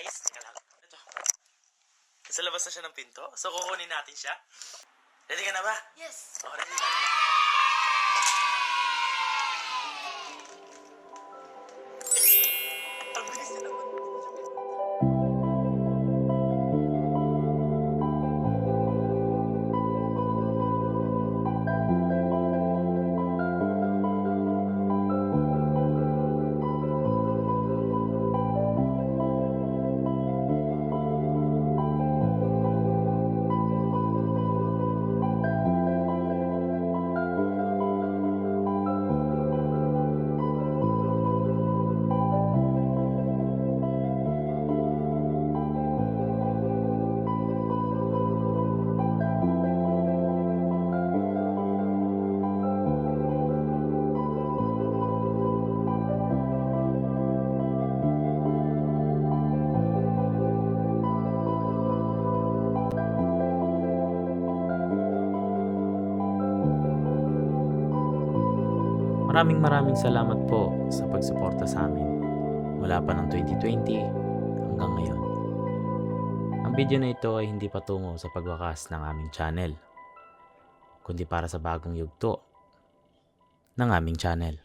guys. Teka lang. Ito. Nasa labas na siya ng pinto. So, kukunin natin siya. Ready ka na ba? Yes. Oh, ready na. Ang bilis na naman. Maraming salamat po sa pagsuporta sa amin mula pa ng 2020 hanggang ngayon. Ang video na ito ay hindi patungo sa pagwakas ng aming channel, kundi para sa bagong yugto ng aming channel.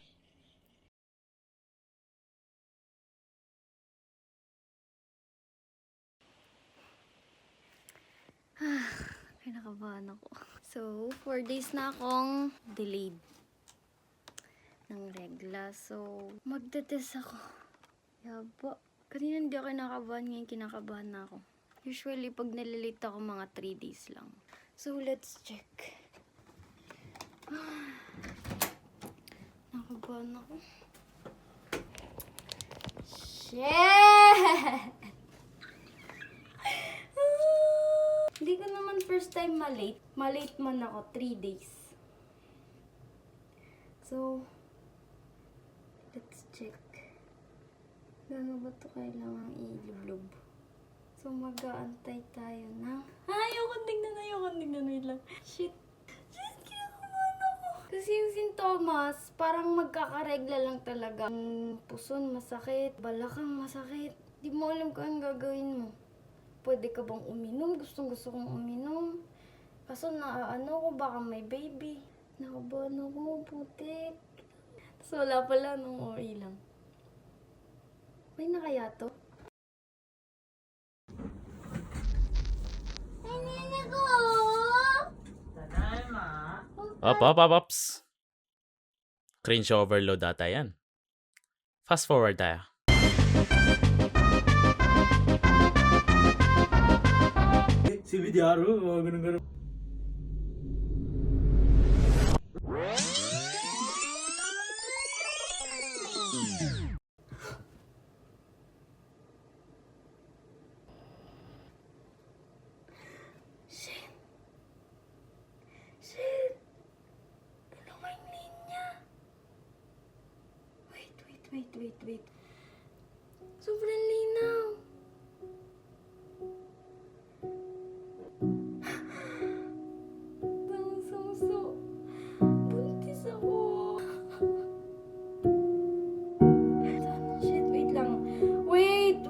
Kinakabahan ako. So, 4 days na akong delayed ng regla. So, magte-test ako. Yaba. Kanina hindi ako kinakabahan, ngayon kinakabahan na ako. Usually, pag nalilate ako, mga 3 days lang. So, let's check. Nakabahan ako. Shit! Hindi ko naman first time malate. Malate man ako, 3 days. So, let's check. Gano'n ba ito kailangang ilublob? So, mag-aantay tayo na... Ayoko tignan, wait lang. Shit, kinakabahan ako. Kasi yung sintomas, parang magkakaregla lang talaga. Ang puson masakit, balakang masakit. Di mo alam kung anong gagawin mo. Pwede ka bang uminom? Gusto kong uminom. Kaso naaano ko, baka may baby. Nakabahan ako, putik. Tapos wala pala nung OA lang. May na kaya to? Ay, nene ko! Ops. Cringe overload ata yan. Fast forward tayo. Si Vidyaro, ganun. Shit! Ano may linya? Wait. Sobrang linaw. Suso. Buntis ako. Shit, wait lang. Wait.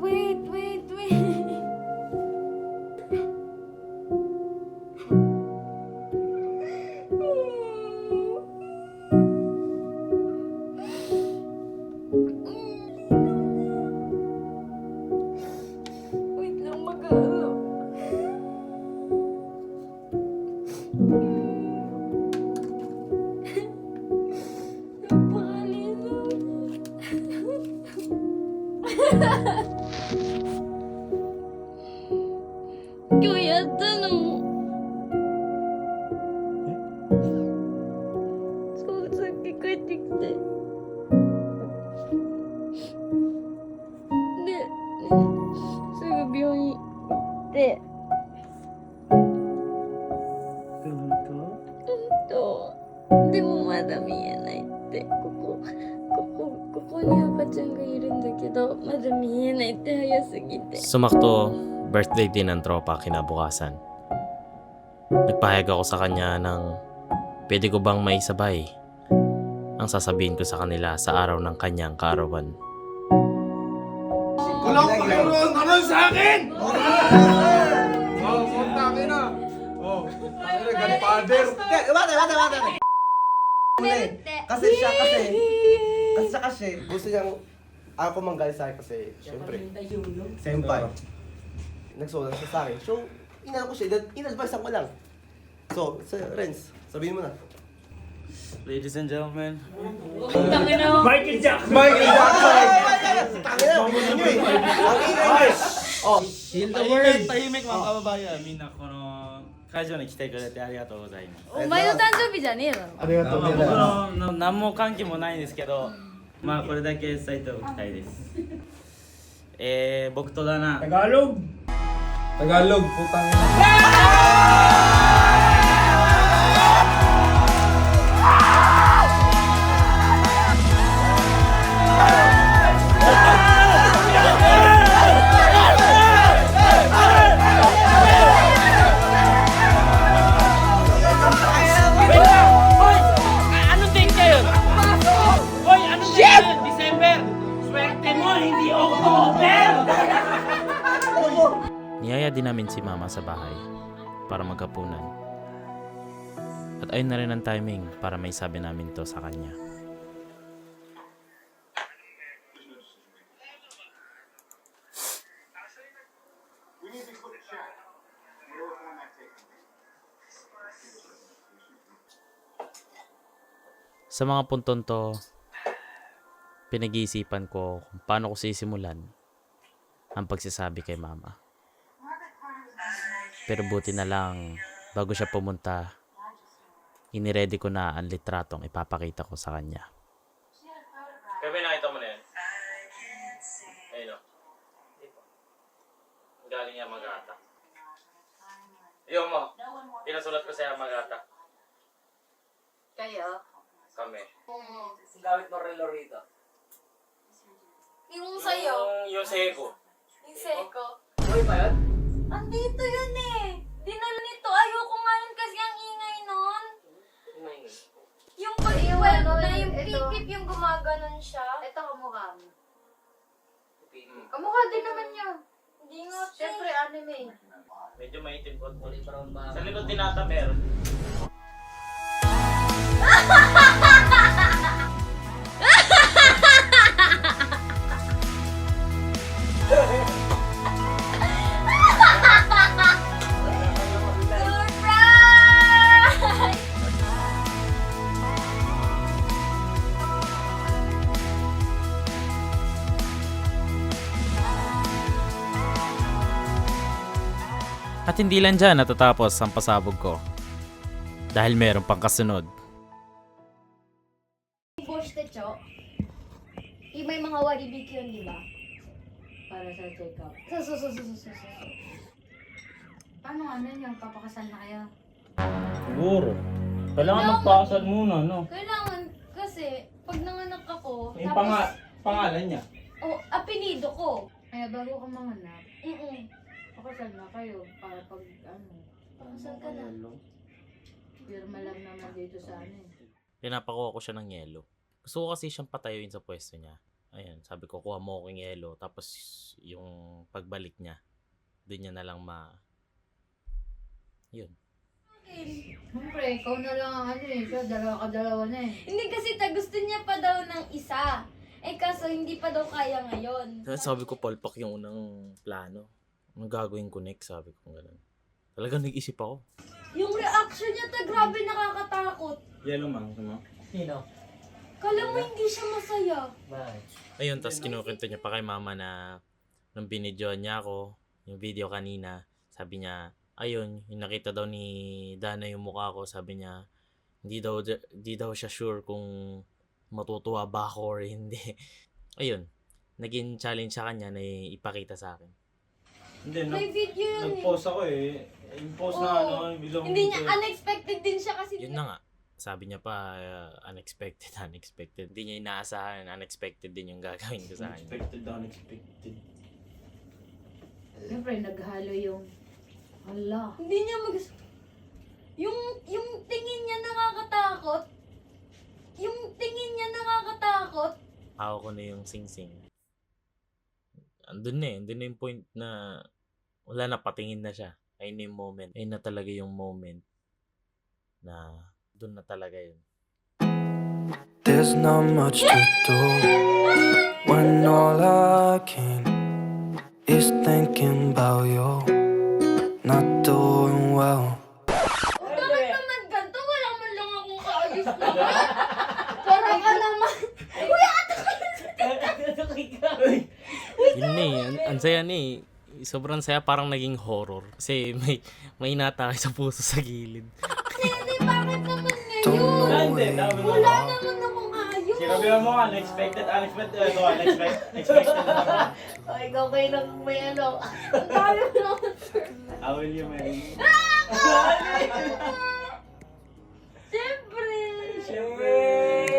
Wait lang, mag-aalo. Napakalinaw. Kuya, tanong. Sakit ko tikte. Hindi. Sa gabi yung hindi. Ganun to? Ito. Hindi mo madami yan ay hindi. Kuko niya pa dyan kayo da kita. Madami yan ay hindi. Haya sa gite. Sumakto, birthday din ng tropa kinabukasan. Nagpahayag ako sa kanya ng pwede ko bang maisabay ang sasabihin ko sa kanila sa araw ng kanyang kaarawan. Walang pakiroon! Ano sa akin? Tangin na! Godfather! Bate. Kasi gusto niyang ako manggal sa akin kasi syempre senpai nagsulat siya sa akin so inano ko siya inadvisean ko lang so Renz sabihin mo na. Ladies and gentlemen. Michael Jackson! Tangina mabuti niyo eh ang ingay oh Heal the world! Tahimik mga kababayan. Mina, この会場に来てくれてありがとうございます。お前の誕生日じゃねえだろ。ありがとうござい僕まの何も関係もないんですけど、まあこれだけ伝えておきたいです。僕とだな。 Tagalog! Tagalog, putang ina. Anong date ngayon? Hoy, anong date ngayon? December! Swerte mo, hindi October! Niyaya din namin si mama sa bahay para magkapunan. At ayun na rin ang timing para may sabi namin to sa kanya. Sa mga punton to, pinag-iisipan ko kung paano ko sisimulan ang pagsasabi kay mama. Pero buti na lang, bago siya pumunta, iniready ko na ang litratong ipapakita ko sa kanya. Kaya nakita mo na yan? Ayun o. Galing niya Magata. Iyo mo, pinasulat ko sa Magata. Kayo? Kami. Gamit mo relo rito. Yung sa'yo? Yung seko. Yung seko? Uy ba yun? Andito yun eh. Dinala nito. Ayoko nga yun kasi ang ingay nun. Yung pag-iwal na yung pikip yung gumaganon siya. Ito kamukha mo. Kamukha din naman yun. Hindi nga. Siyempre anime. Medyo maitim ko. Kulay brown ba? Sa likod tinata meron. Surprise! At hindi lang dyan natatapos ang pasabog ko. Dahil meron pang kasunod. Bush the chok. May mga waribik yun, di ba? Para sa check-up. So. Paano ano yun? Papakasal na kayo? Siguro. Kailangan magpakasal muna, no? Kailangan kasi pag nanganak ako, Yung tapos pangalan niya. apelido ko. Kaya bago ka manganak, Pakasal na kayo para pag ano, ka na. pirma lang naman dito sa ano eh. Pinapakuha ko siya ng yelo. Gusto ko kasi siyang patayuin sa pwesto niya. Ayan, sabi ko, kuha mo akong yelo. Tapos yung pagbalik niya, doon niya na lang Yun. Siyempre, ikaw na lang ang ano eh. Siya, dalawa na eh. Hindi kasi gusto niya pa daw ng isa. Eh kaso hindi pa daw kaya ngayon. Sabi ko, palpak yung unang plano. Anong gagawin ko next? Sabi ko gano'n. Talagang nag-isip ako. Yung reaction niya grabe nakakatakot. Yellow man, no? Sino? Kala mo hindi siya masaya. Bakit? Ayun, tapos kinukwento niya pa kay mama na nung binidyoan niya ako, yung video kanina, sabi niya, ayun, yung nakita daw ni Dana yung mukha ko, sabi niya, hindi daw siya sure kung matutuwa ba ako or hindi. Ayun, naging challenge sa kanya na ipakita sa akin. Hindi, May video yun eh. nag-post ako eh. Yung post na Oo. ano, bilong Hindi niya, unexpected din siya kasi. Yun na nga, sabi niya pa, unexpected. Hindi niya inaasahan, unexpected din yung gagawin ko sa kanya. Unexpected. Siyempre, naghalo yung hala. Hindi niya yung tingin niya nakakatakot. Yung tingin niya nakakatakot. Ako ko na yung sing-sing. andun na yung point na wala na, patingin na siya. Ayun na yung moment. Ayun na talaga yung moment na dun na talaga yun. There's not much to do when all I can is thinking about you not doing well. Bakit naman ganito? Wala man lang akong kaayos naman. Parang ka naman. Uy, Yun na eh, ang saya na eh. Sobrang saya, parang naging horror. Kasi may inatake sa puso sa gilid. hindi, bakit naman Don't ngayon? know where you Wala are. naman akong ayos. Sinabi mo, unexpected na naman. Oh, ikaw kayo lang may ano. Ang dami mo naman. How will you marry me? Siyempre.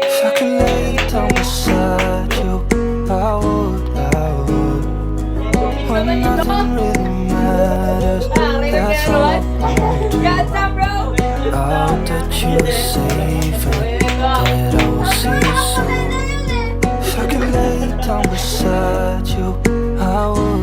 If I could lay down beside you, I would. When nothing really matters, that's all I wanna do. I hope that you are safe and that I will see you soon. If I could lay down beside you, I would.